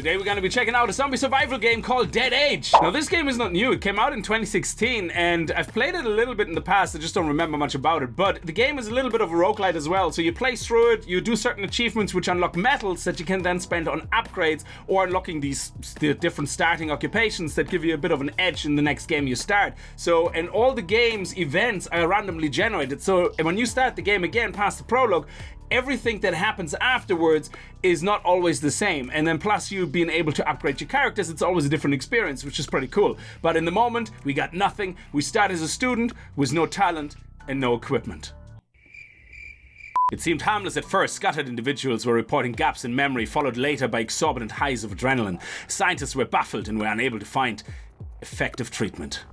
Today we're going to be checking out a zombie survival game called Dead Age. Now this game is not new, it came out in 2016 and I've played it a little bit in the past, I just don't remember much about it, but the game is a little bit of a roguelite as well, so you play through it, you do certain achievements which unlock medals that you can then spend on upgrades or unlocking these different starting occupations that give you a bit of an edge in the next game you start. So, and all the game's events are randomly generated, so when you start the game again past the prologue, everything that happens afterwards is not always the same, and then plus you being able to upgrade your characters, it's always a different experience, which is pretty cool. But in the moment, we got nothing. We start as a student with no talent and no equipment. It seemed harmless at first. Scattered individuals were reporting gaps in memory, followed later by exorbitant highs of adrenaline. Scientists were baffled and were unable to find effective treatment.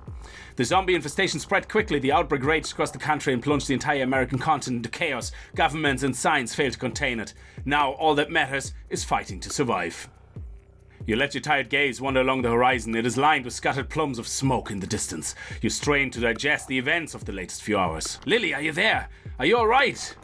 The zombie infestation spread quickly. The outbreak raged across the country and plunged the entire American continent into chaos. Governments and science failed to contain it. Now all that matters is fighting to survive. You let your tired gaze wander along the horizon. It is lined with scattered plumes of smoke in the distance. You strain to digest the events of the latest few hours. Lily, are you there? Are you alright?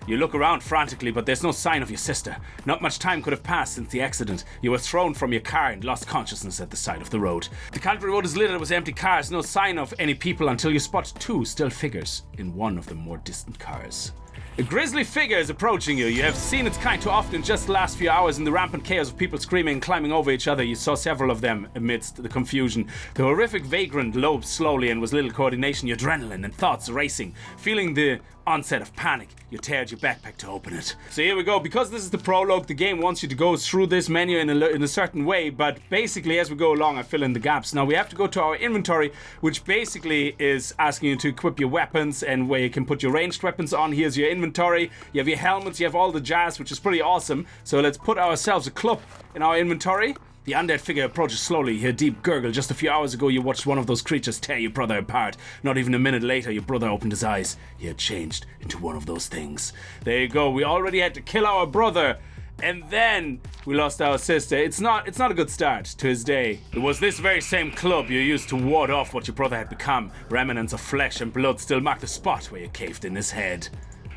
You look around frantically, but there's no sign of your sister. Not much time could have passed since the accident. You were thrown from your car and lost consciousness at the side of the road. The country road is littered with empty cars, no sign of any people until you spot two still figures in one of the more distant cars. A grisly figure is approaching you. You have seen its kind too often just the last few hours in the rampant chaos of people screaming and climbing over each other. You saw several of them amidst the confusion. The horrific vagrant loped slowly and with little coordination, your adrenaline and thoughts racing. Feeling the onset of panic, you teared your backpack to open it. So here we go. Because this is the prologue, the game wants you to go through this menu in a certain way, but basically as we go along I fill in the gaps. Now we have to go to our inventory, which basically is asking you to equip your weapons and where you can put your ranged weapons on. Here's your inventory. You have your helmets, you have all the jazz, which is pretty awesome. So let's put ourselves a club in our inventory. The undead figure approaches slowly. You hear a deep gurgle. Just a few hours ago, you watched one of those creatures tear your brother apart. Not even a minute later, your brother opened his eyes. He had changed into one of those things. There you go. We already had to kill our brother. And then we lost our sister. It's not a good start to his day. It was this very same club you used to ward off what your brother had become. Remnants of flesh and blood still mark the spot where you caved in his head.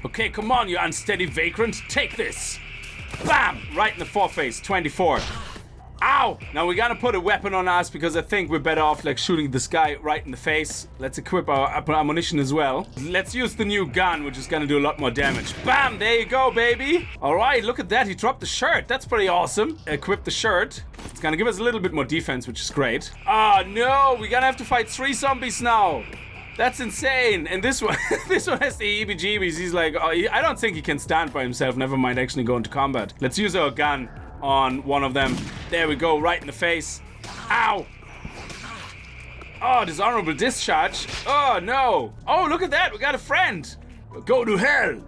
Okay, come on, you unsteady vagrant. Take this. Bam! Right in the foreface. 24. Ow! Now we gotta put a weapon on us because I think we're better off like shooting this guy right in the face. Let's equip our ammunition as well. Let's use the new gun, which is gonna do a lot more damage. Bam! There you go, baby! Alright, look at that. He dropped the shirt. That's pretty awesome. Equip the shirt. It's gonna give us a little bit more defense, which is great. Oh no! We're gonna have to fight 3 zombies now. That's insane. And this one this one has the heebie-jeebies. He's like, oh, I don't think he can stand by himself. Never mind actually go into combat. Let's use our gun on one of them. There we go, right in the face. Ow! Oh, dishonorable discharge. Oh no! Oh, look at that, we got a friend. Go to hell.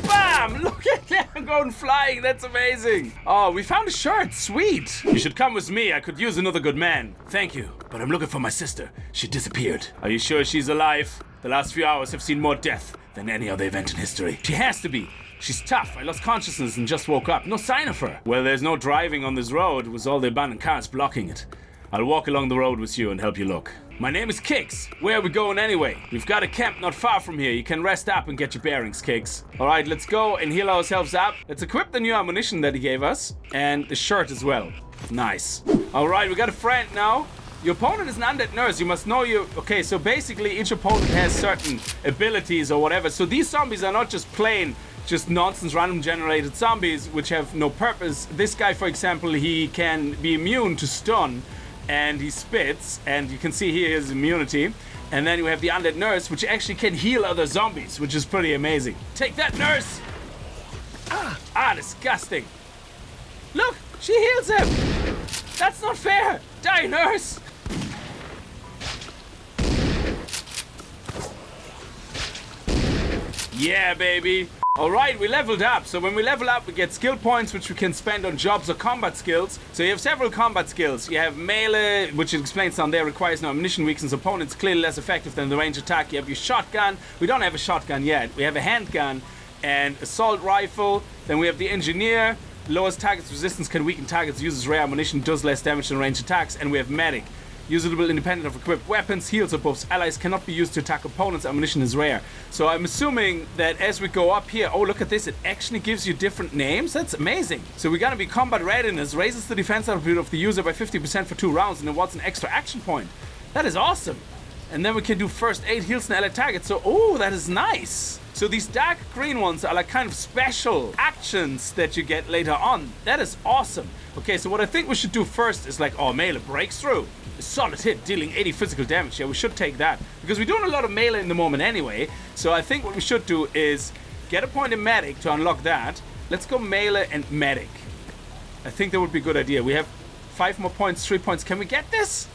Bam! Look at them going flying, that's amazing. Oh, we found a shirt, sweet. You should come with me, I could use another good man. Thank you, but I'm looking for my sister. She disappeared. Are you sure she's alive? The last few hours have seen more death than any other event in history. She has to be. She's tough. I lost consciousness and just woke up. No sign of her. Well, there's no driving on this road with all the abandoned cars blocking it. I'll walk along the road with you and help you look. My name is Kickz. Where are we going anyway? We've got a camp not far from here. You can rest up and get your bearings, Kickz. Alright, let's go and heal ourselves up. Let's equip the new ammunition that he gave us. And the shirt as well. Nice. Alright, we got a friend now. Your opponent is an undead nurse. You must know you... Okay, so basically each opponent has certain abilities or whatever. So these zombies are not just plain... just nonsense random generated zombies which have no purpose. This guy, for example, he can be immune to stun and he spits, and you can see here his immunity. And then you have the undead nurse, which actually can heal other zombies, which is pretty amazing. Take that, nurse! Ah, disgusting. Look, she heals him. That's not fair. Die, nurse. Yeah, baby. Alright, we leveled up. So when we level up, we get skill points which we can spend on jobs or combat skills. So you have several combat skills. You have melee, which it explains down there, requires no ammunition, weakens opponents, clearly less effective than the range attack. You have your shotgun. We don't have a shotgun yet. We have a handgun and assault rifle. Then we have the engineer. Lowers targets resistance, can weaken targets, uses rare ammunition, does less damage than range attacks. And we have medic. Usable independent of equipped weapons, heals or buffs allies, cannot be used to attack opponents, ammunition is rare. So I'm assuming that as we go up here, oh look at this, it actually gives you different names. That's amazing. So we're gonna be combat readiness, raises the defense attribute of the user by 50% for 2 rounds and it wants an extra action point. That is awesome. And then we can do first aid, heals and allied targets. So, oh, that is nice. So these dark green ones are like kind of special actions that you get later on. That is awesome. Okay, so what I think we should do first is like, oh, melee breaks through. A solid hit, dealing 80 physical damage. Yeah, we should take that. Because we're doing a lot of melee in the moment anyway. So I think what we should do is get a point in medic to unlock that. Let's go melee and medic. I think that would be a good idea. We have 5 more points, 3 points. Can we get this?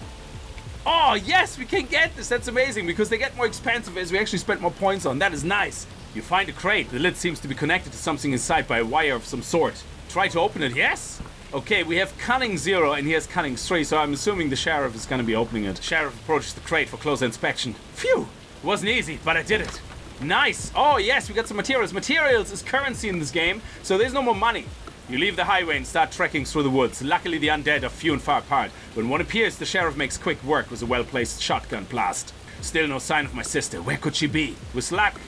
Oh, yes, we can get this. That's amazing because they get more expensive as we actually spent more points on. That is nice. You find a crate. The lid seems to be connected to something inside by a wire of some sort. Try to open it, yes? Okay, we have Cunning 0 and he has Cunning 3, so I'm assuming the sheriff is going to be opening it. Sheriff approaches the crate for closer inspection. Phew! It wasn't easy, but I did it. Nice. Oh, yes, we got some materials. Materials is currency in this game, so there's no more money. You leave the highway and start trekking through the woods. Luckily, the undead are few and far apart. When one appears, the sheriff makes quick work with a well-placed shotgun blast. Still no sign of my sister. Where could she be? With luck,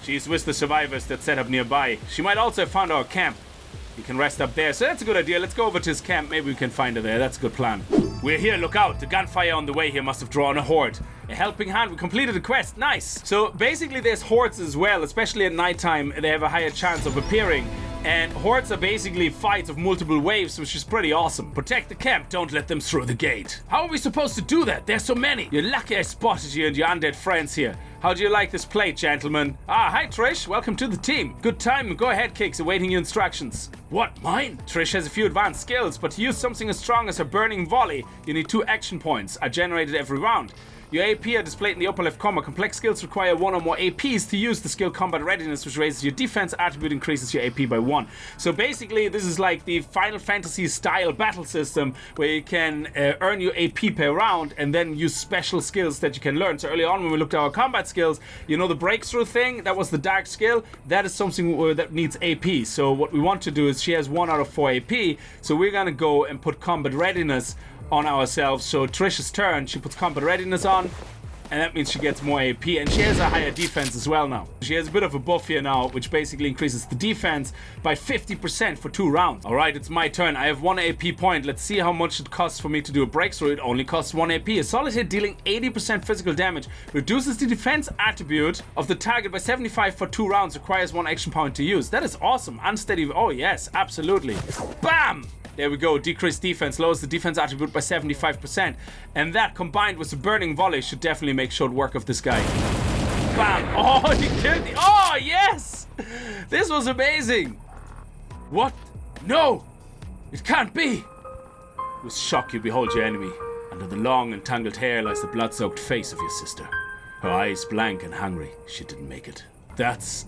she's with the survivors that set up nearby. She might also have found our camp. You can rest up there, so that's a good idea. Let's go over to his camp. Maybe we can find her there. That's a good plan. We're here. Look out. The gunfire on the way here must have drawn a horde. A helping hand. We completed the quest. Nice. So basically, there's hordes as well, especially at nighttime. They have a higher chance of appearing. And hordes are basically fights of multiple waves, which is pretty awesome. Protect the camp, don't let them through the gate. How are we supposed to do that? There's so many. You're lucky I spotted you and your undead friends here. How do you like this plate, gentlemen? Ah, hi Trish, welcome to the team. Good time, go ahead Kickz, awaiting your instructions. What, mine? Trish has a few advanced skills, but to use something as strong as her burning volley, you need 2 action points, are generated every round. Your AP are displayed in the upper left corner. Complex skills require 1 or more APs to use the skill combat readiness, which raises your defense attribute, increases your AP by 1. So basically, this is like the Final Fantasy style battle system where you can earn your AP per round and then use special skills that you can learn. So early on when we looked at our combat skills, you know the breakthrough thing, that was the dark skill. That is something that needs AP. So what we want to do is she has 1 out of 4 AP. So we're going to go and put combat readiness on ourselves. So Trish's turn, she puts combat readiness on, and that means she gets more AP, and she has a higher defense as well now. She has a bit of a buff here now, which basically increases the defense by 50% for 2 rounds. Alright, it's my turn. I have 1 AP point. Let's see how much it costs for me to do a breakthrough. It only costs 1 AP. A solid hit dealing 80% physical damage reduces the defense attribute of the target by 75 for 2 rounds. Requires 1 action point to use. That is awesome. Unsteady. Oh yes, absolutely. Bam! There we go, decreased defense, lowers the defense attribute by 75%. And that combined with the burning volley should definitely make short work of this guy. Bam! Oh, he killed me! Oh, yes! This was amazing! What? No! It can't be! With shock you behold your enemy. Under the long and tangled hair lies the blood-soaked face of your sister. Her eyes blank and hungry. She didn't make it. That's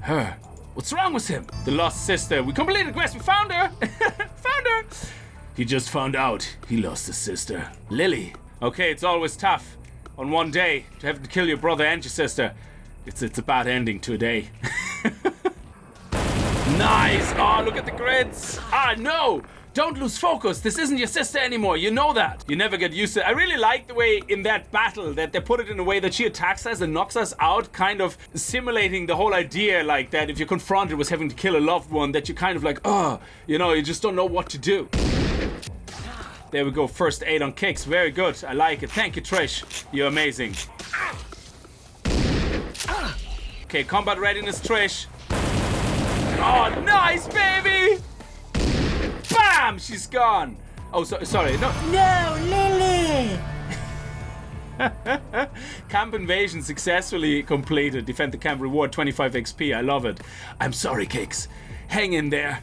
her. What's wrong with him? The lost sister. We completed the quest. We found her. Found her. He just found out he lost his sister. Lily. Okay, it's always tough on one day to have to kill your brother and your sister. It's a bad ending to a day. Nice. Oh, look at the grids. Ah, no. Don't lose focus. This isn't your sister anymore. You know that. You never get used to it. I really like the way in that battle that they put it in a way that she attacks us and knocks us out, kind of simulating the whole idea like that if you're confronted with having to kill a loved one, that you kind of like, oh, you know, you just don't know what to do. There we go. First aid on Kickz. Very good. I like it. Thank you, Trish. You're amazing. Okay, combat readiness, Trish. Oh, nice, baby! Bam! She's gone. Oh, sorry. No, Lily! Camp invasion successfully completed. Defend the camp, reward 25 XP. I love it. I'm sorry, Kickz. Hang in there.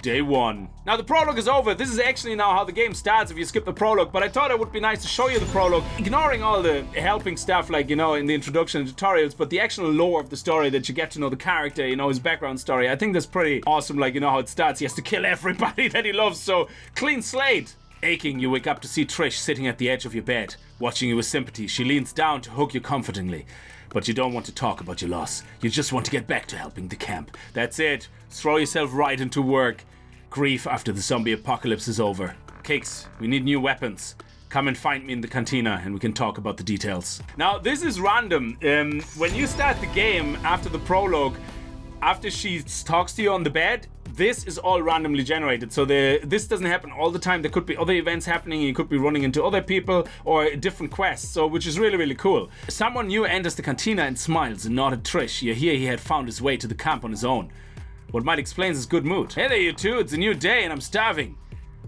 Day 1. Now the prologue is over. This is actually now how the game starts if you skip the prologue, but I thought it would be nice to show you the prologue, ignoring all the helping stuff like, you know, in the introduction and tutorials, but the actual lore of the story, that you get to know the character, you know, his background story. I think that's pretty awesome, like, you know how it starts. He has to kill everybody that he loves, so clean slate. Aching, you wake up to see Trish sitting at the edge of your bed, watching you with sympathy. She leans down to hug you comfortingly. But you don't want to talk about your loss. You just want to get back to helping the camp. That's it. Throw yourself right into work. Grief after the zombie apocalypse is over. Kickz, we need new weapons. Come and find me in the cantina and we can talk about the details. Now, this is random. When you start the game after the prologue, after she talks to you on the bed, this is all randomly generated. So this doesn't happen all the time. There could be other events happening. You could be running into other people or different quests. So which is really, really cool. Someone new enters the cantina and smiles and nodded Trish. You hear he had found his way to the camp on his own. What might explain his good mood. Hey there, you two. It's a new day and I'm starving.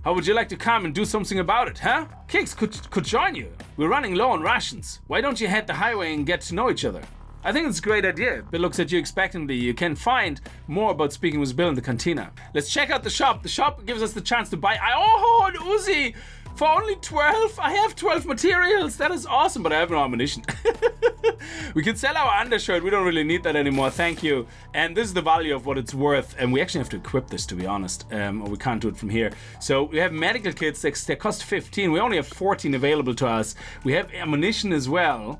How would you like to come and do something about it, huh? Kickz could join you. We're running low on rations. Why don't you head the highway and get to know each other? I think it's a great idea. Bill looks at you expectantly. You can find more about speaking with Bill in the cantina. Let's check out the shop. The shop gives us the chance to buy... Oh, an Uzi! For only 12? I have 12 materials. That is awesome, but I have no ammunition. We can sell our undershirt. We don't really need that anymore. Thank you. And this is the value of what it's worth. And we actually have to equip this, to be honest. Or we can't do it from here. So we have medical kits. They cost 15. We only have 14 available to us. We have ammunition as well.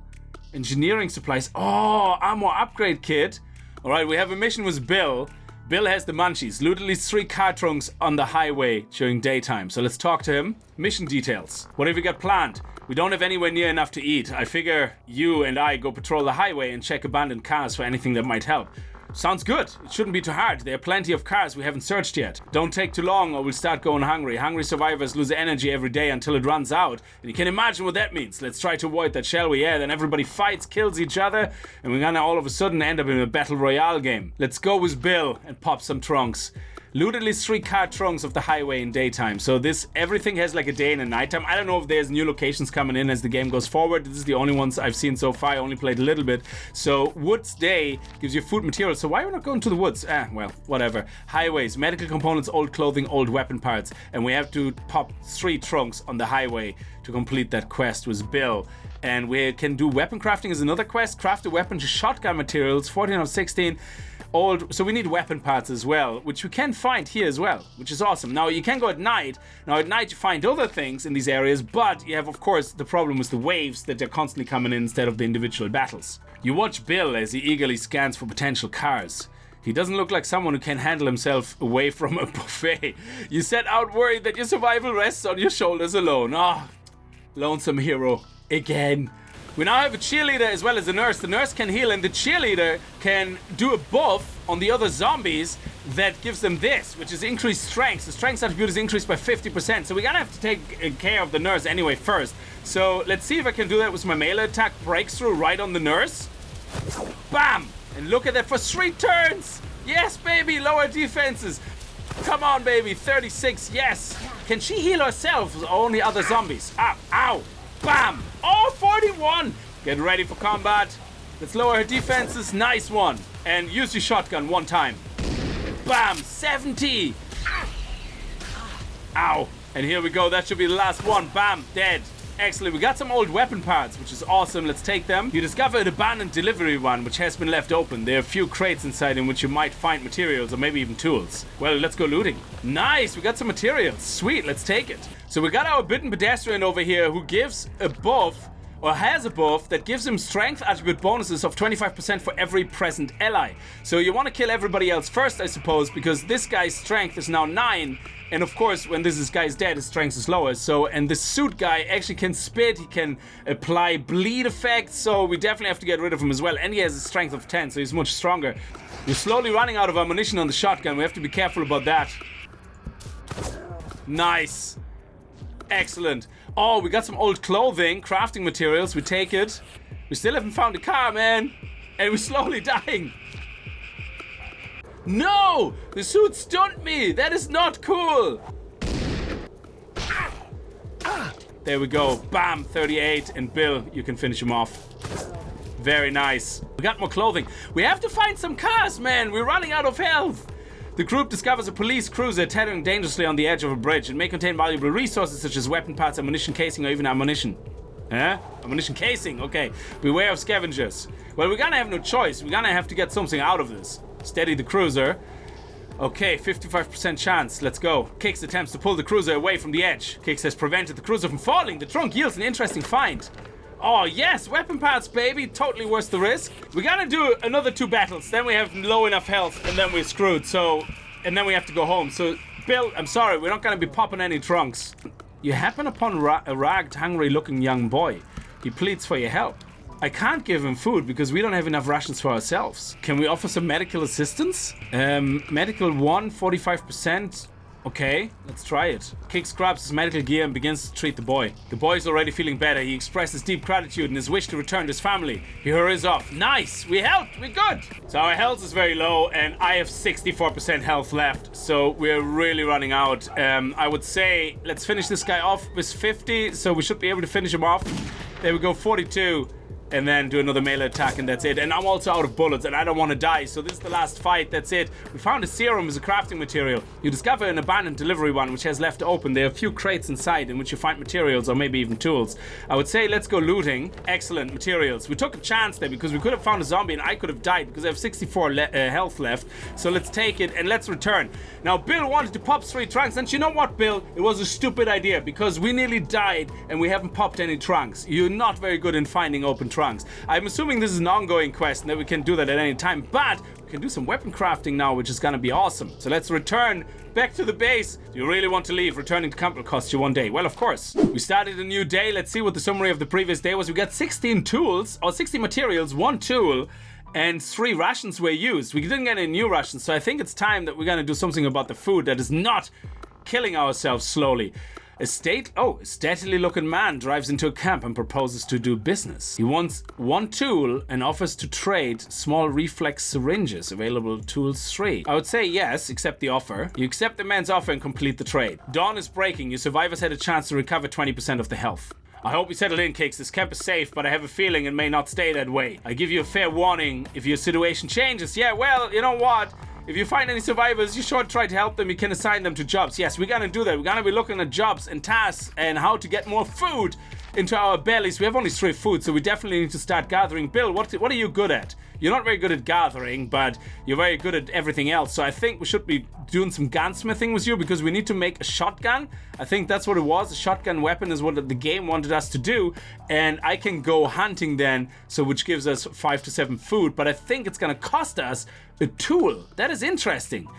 Engineering supplies. Oh, armor upgrade kit. All right, we have a mission with Bill. Bill has the munchies. Loot at least 3 car trunks on the highway during daytime. So let's talk to him. Mission details. What have we got planned? We don't have anywhere near enough to eat. I figure you and I go patrol the highway and check abandoned cars for anything that might help. Sounds good. It shouldn't be too hard. There are plenty of cars we haven't searched yet. Don't take too long or we'll start going hungry. Hungry survivors lose energy every day until it runs out. And you can imagine what that means. Let's try to avoid that, shall we? Yeah, then everybody fights, kills each other, and we're gonna all of a sudden end up in a battle royale game. Let's go with Bill and pop some trunks. Loot at least 3 car trunks of the highway in daytime. So everything has like a day and a nighttime. I don't know if there's new locations coming in as the game goes forward. This is the only ones I've seen so far. I only played a little bit. So woods day gives you food materials. So why are we not going to the woods? Well, whatever. Highways, medical components, old clothing, old weapon parts. And we have to pop 3 trunks on the highway to complete that quest with Bill. And we can do weapon crafting as another quest. Craft a weapon to shotgun materials, 14 of 16. So we need weapon parts as well, which we can find here as well, which is awesome. Now you can go at night. Now at night you find other things in these areas, but you have of course the problem with the waves that they're constantly coming in instead of the individual battles. You watch Bill as he eagerly scans for potential cars. He doesn't look like someone who can handle himself away from a buffet. You set out worried that your survival rests on your shoulders alone. Oh, lonesome hero again. We now have a cheerleader as well as a nurse. The nurse can heal and the cheerleader can do a buff on the other zombies that gives them this, which is increased strength. The strength attribute is increased by 50%. So we're gonna have to take care of the nurse anyway first. So let's see if I can do that with my melee attack breakthrough right on the nurse. Bam! And look at that for 3 turns! Yes, baby, lower defenses. Come on, baby, 36, yes. Can she heal herself or only other zombies? Ow, ow, bam! Oh, 41! Get ready for combat. Let's lower her defenses, nice one. And use your shotgun 1 time. Bam, 70! Ow, and here we go, that should be the last one, bam, dead. Excellent, we got some old weapon parts, which is awesome. Let's take them. You discover an abandoned delivery van, which has been left open. There are a few crates inside in which you might find materials or maybe even tools. Well, let's go looting. Nice, we got some materials. Sweet, let's take it. So we got our bitten pedestrian over here who gives a buff, or has a buff, that gives him strength attribute bonuses of 25% for every present ally. So you want to kill everybody else first, I suppose, because this guy's strength is now 9. And of course, when this guy's dead, his strength is lower. So, and the suit guy actually can spit, he can apply bleed effects, so we definitely have to get rid of him as well. And he has a strength of 10, so he's much stronger. We're slowly running out of ammunition on the shotgun. We have to be careful about that. Nice. Excellent. Oh, we got some old clothing, crafting materials. We take it. We still haven't found a car, man. And we're slowly dying. No! The suit stunned me! That is not cool! There we go. Bam! 38. And Bill, you can finish him off. Very nice. We got more clothing. We have to find some cars, man! We're running out of health! The group discovers a police cruiser teetering dangerously on the edge of a bridge. It may contain valuable resources such as weapon parts, ammunition casing, or even ammunition. Huh? Ammunition casing, okay. Beware of scavengers. Well, we're gonna have no choice. We're gonna have to get something out of this. Steady the cruiser. Okay, 55% chance. Let's go. Kickz attempts to pull the cruiser away from the edge. Kickz has prevented the cruiser from falling. The trunk yields an interesting find. Oh, yes, weapon parts, baby. Totally worth the risk. We're gonna do another 2 battles. Then we have low enough health, and then we're screwed. So, and then we have to go home. So, Bill, I'm sorry. We're not gonna be popping any trunks. You happen upon a ragged, hungry-looking young boy. He pleads for your help. I can't give him food because we don't have enough rations for ourselves. Can we offer some medical assistance? Medical 1, 45%. Okay, let's try it. Kickz grabs his medical gear and begins to treat the boy. The boy is already feeling better. He expresses deep gratitude and his wish to return to his family. He hurries off. Nice! We helped! We're good! So our health is very low and I have 64% health left. So we're really running out. I would say let's finish this guy off with 50. So we should be able to finish him off. There we go, 42. And then do another melee attack and that's it. And I'm also out of bullets and I don't want to die, so this is the last fight, that's it. We found a serum as a crafting material. You discover an abandoned delivery one which has left open. There are a few crates inside in which you find materials or maybe even tools. I would say let's go looting. Excellent materials. We took a chance there because we could have found a zombie and I could have died because I have 64 health left. So let's take it and let's return. Now Bill wanted to pop 3 trunks and you know what, Bill? It was a stupid idea because we nearly died and we haven't popped any trunks. You're not very good in finding open trunks. I'm assuming this is an ongoing quest and that we can do that at any time, but we can do some weapon crafting now, which is gonna be awesome. So let's return back to the base. Do you really want to leave? Returning to camp will cost you 1 day. Well, of course. We started a new day. Let's see what the summary of the previous day was. We got 16 tools, or 60 materials, 1 tool, and 3 rations were used. We didn't get any new rations, so I think it's time that we're gonna do something about the food that is not killing ourselves slowly. A steadily looking man drives into a camp and proposes to do business. He wants 1 tool and offers to trade small reflex syringes. Available tools 3. I would say yes, accept the offer. You accept the man's offer and complete the trade. Dawn is breaking. Your survivors had a chance to recover 20% of the health. I hope you settled in, Kickz. This camp is safe, but I have a feeling it may not stay that way. I give you a fair warning if your situation changes. Yeah, well, you know what? If you find any survivors, you should try to help them. You can assign them to jobs. Yes, we're gonna do that. We're gonna be looking at jobs and tasks and how to get more food into our bellies. We have only 3 food, so we definitely need to start gathering. Bill, what are you good at? You're not very good at gathering, but you're very good at everything else. So I think we should be doing some gunsmithing with you because we need to make a shotgun. I think that's what it was. A shotgun weapon is what the game wanted us to do. And I can go hunting then, so which gives us 5 to 7 food. But I think it's gonna cost us a tool. That is interesting.